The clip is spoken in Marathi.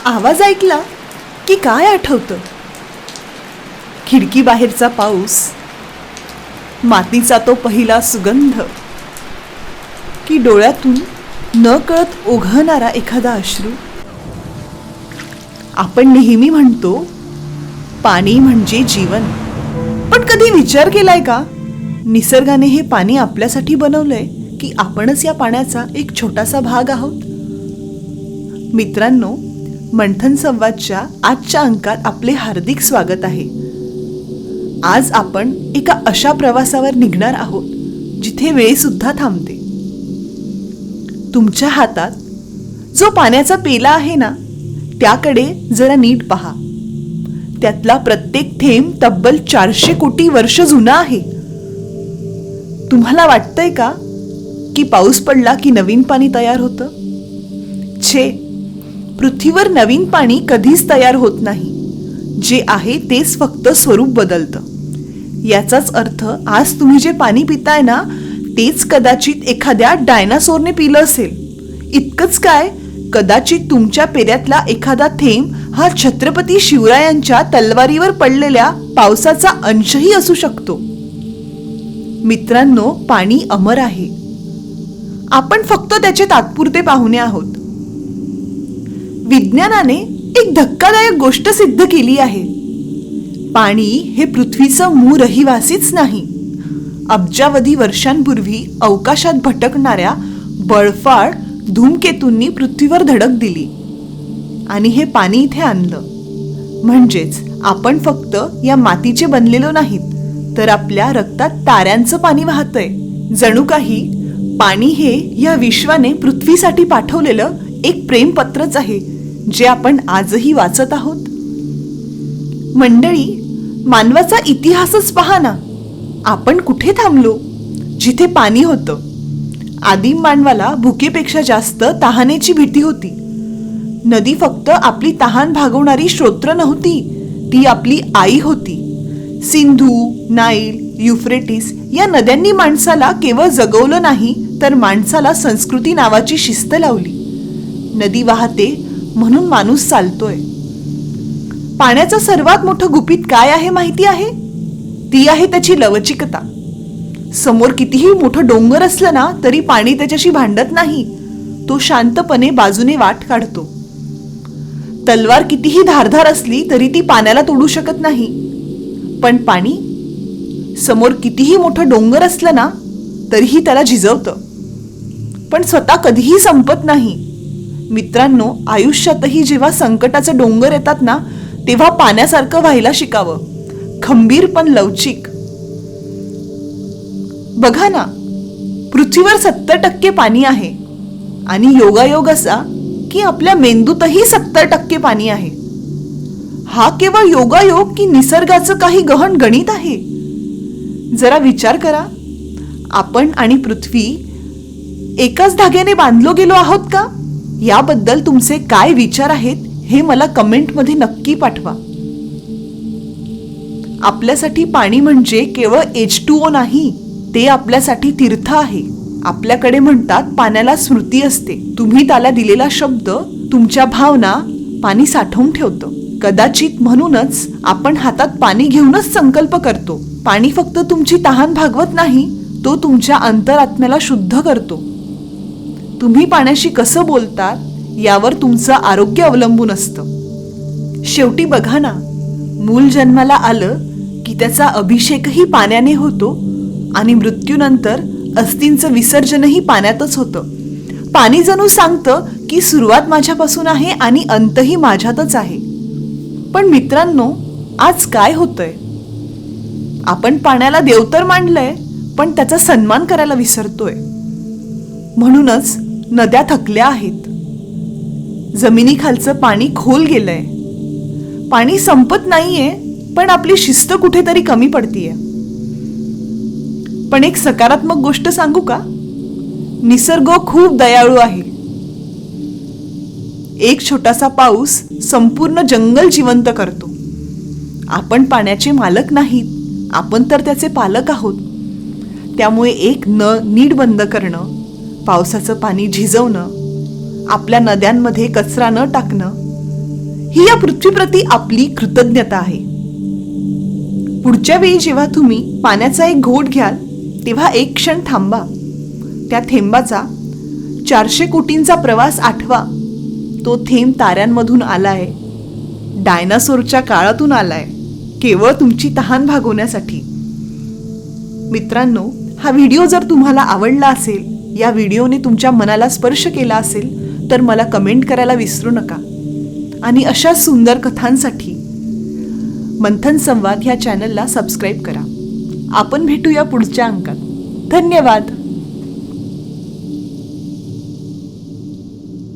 आवाज ऐकला की काय आठवतं? खिडकी बाहेरचा पाऊस, मातीचा तो पहिला सुगंध, की डोळ्यातून न कळत ओघळणारा एखादा अश्रू. आपण नेहमी म्हणतो पाणी म्हणजे जीवन, पण कधी विचार केलाय का निसर्गाने हे पाणी आपल्यासाठी बनवलंय की आपणच या पाण्याचा एक छोटासा भाग आहोत? मित्रांनो, मंथन संवादच्या आजच्या अंकात आपले हार्दिक स्वागत आहे. आज आपण एका अशा प्रवासावर निघणार आहोत जिथे वेळ सुद्धा थांबते. तुमच्या हातात जो पाण्याचा पेला आहे ना, त्याकडे जरा नीट पहा. त्यातला प्रत्येक थेंब तब्बल 400 कोटी वर्ष जुना आहे. तुम्हाला वाटतंय का की पाऊस पडला की नवीन पाणी तयार होतं? छे, पृथ्वीवर नवीन पाणी कधीच तयार होत नाही. जे आहे तेच फक्त स्वरूप बदलतं. याचाच अर्थ आज तुम्ही जे पाणी पिताय ना, तेच कदाचित एखाद्या डायनासोरने पिलं असेल. इतकंच काय, कदाचित तुमच्या पेऱ्यातला एखादा थेंब हा छत्रपती शिवरायांच्या तलवारीवर पडलेल्या पावसाचा अंशही असू शकतो. मित्रांनो, पाणी अमर आहे. आपण फक्त त्याचे तात्पुरते पाहुणे आहोत. विज्ञानाने एक धक्कादायक गोष्ट सिद्ध केली आहे. पाणी हे पृथ्वीचं मूळ रहिवासीच नाही. अब्जावधी वर्षांपूर्वी अवकाशात भटकणाऱ्या बर्फाळ धूमकेतूंनी पृथ्वीवर धडक दिली आणि हे पाणी इथे आणलं. म्हणजेच आपण फक्त या मातीचे बनलेलो नाहीत, तर आपल्या रक्तात ताऱ्यांचं पाणी वाहतंय. जणू काही पाणी हे या विश्वाने पृथ्वीसाठी पाठवलेलं एक प्रेमपत्रच आहे, जे आपण आजही वाचत आहोत. मंडळी, मानवाचा इतिहासच पहा ना. आपण कुठे थांबलो? जिथे पाणी होतं. आदिम मानवाला भुकेपेक्षा जास्त तहानेची भीती होती. नदी फक्त आपली तहान भागवणारी श्रोत्र नव्हती, ती आपली आई होती. सिंधू, नाईल, युफ्रेटिस या नद्यांनी माणसाला केवळ जगवलं नाही, तर माणसाला संस्कृती नावाची शिस्त लावली. नदी वाहते म्हणून माणूस चालतोय. पाण्याचं सर्वात मोठं गुपित काय आहे माहिती आहे? ती आहे त्याची लवचिकता. समोर कितीही मोठं डोंगर असलं ना, तरी पाणी त्याच्याशी भांडत नाही. तो शांतपणे बाजूने वाट काढतो. तलवार कितीही धारधार असली तरी ती पाण्याला तोडू शकत नाही. पण पाणी समोर कितीही मोठं डोंगर असलं ना, तरीही त्याला झिजवतं. पण स्वतः कधीही संपत नाही. मित्रांनो, आयुष्यातही जेव्हा संकटाचे डोंगर येतात ना, तेव्हा पाण्यासारखं व्हायला शिकावं. खंबीर पण लवचिक. बघा ना, पृथ्वीवर 70% पाणी आहे आणि योगायोग असा की आपल्या मेंदूतही 70% पाणी आहे. हा केवळ योगायोग की निसर्गाचं काही गहन गणित आहे? जरा विचार करा. आपण आणि पृथ्वी एकाच धाग्याने बांधलो गेलो आहोत का? याबद्दल तुमचे काय विचार आहेत हे मला कमेंटमध्ये नक्की पाठवा. आपल्यासाठी पाणी म्हणजे केवळ H2O नाही, ते आपल्यासाठी तीर्थ आहे. आपल्याकडे म्हणतात पाण्याला स्मृती असते. तुम्ही त्याला दिलेला शब्द, तुमच्या भावना पाणी साठवून ठेवतं. कदाचित म्हणूनच आपण हातात पाणी घेऊनच संकल्प करतो. पाणी फक्त तुमची तहान भागवत नाही, तो तुमच्या अंतरात्म्याला शुद्ध करतो. तुम्ही पाण्याशी कसं बोलतात यावर तुमचं आरोग्य अवलंबून असतं. शेवटी बघा ना, मूल जन्माला आलं की त्याचा अभिषेकही पाण्याने होतो आणि मृत्यूनंतर अस्थींचं विसर्जनही पाण्यातच होतं. पाणी जणू सांगतं की सुरुवात माझ्यापासून आहे आणि अंतही माझ्यातच आहे. पण मित्रांनो, आज काय होतंय? आपण पाण्याला देव तर मानलंय, पण त्याचा सन्मान करायला विसरतोय. म्हणूनच नद्या थकल्या आहेत. जमिनीखालचं पाणी खोल गेलंय. पाणी संपत नाहीये, पण आपली शिस्त कुठेतरी कमी पडतीये. पण एक सकारात्मक गोष्ट सांगू का? निसर्ग खूप दयाळू आहे. एक छोटासा पाऊस संपूर्ण जंगल जिवंत करतो. आपण पाण्याचे मालक नाहीत, आपण तर त्याचे पालक आहोत. त्यामुळे एक नळ नीट बंद करणं, पावसाचं पाणी झिजवणं, आपल्या नद्यांमध्ये कचरा न टाकणं, ही या पृथ्वीप्रती आपली कृतज्ञता आहे. पुढच्या वेळी जेव्हा तुम्ही पाण्याचा एक घोट घ्याल तेव्हा एक क्षण थांबा. त्या थेंबाचा 400 कोटींचा प्रवास आठवा. तो थेंब ताऱ्यांमधून आलाय, डायनासोरच्या काळातून आलाय, केवळ तुमची तहान भागवण्यासाठी. मित्रांनो, हा व्हिडिओ जर तुम्हाला आवडला असेल, या व्हिडिओने तुमच्या मनाला स्पर्श केला असेल तर मला कमेंट करायला विसरू नका. आणि अशा सुंदर कथांसाठी मंथन संवाद ह्या चॅनलला सबस्क्राईब करा. आपण भेटूया पुढच्या अंकात. धन्यवाद.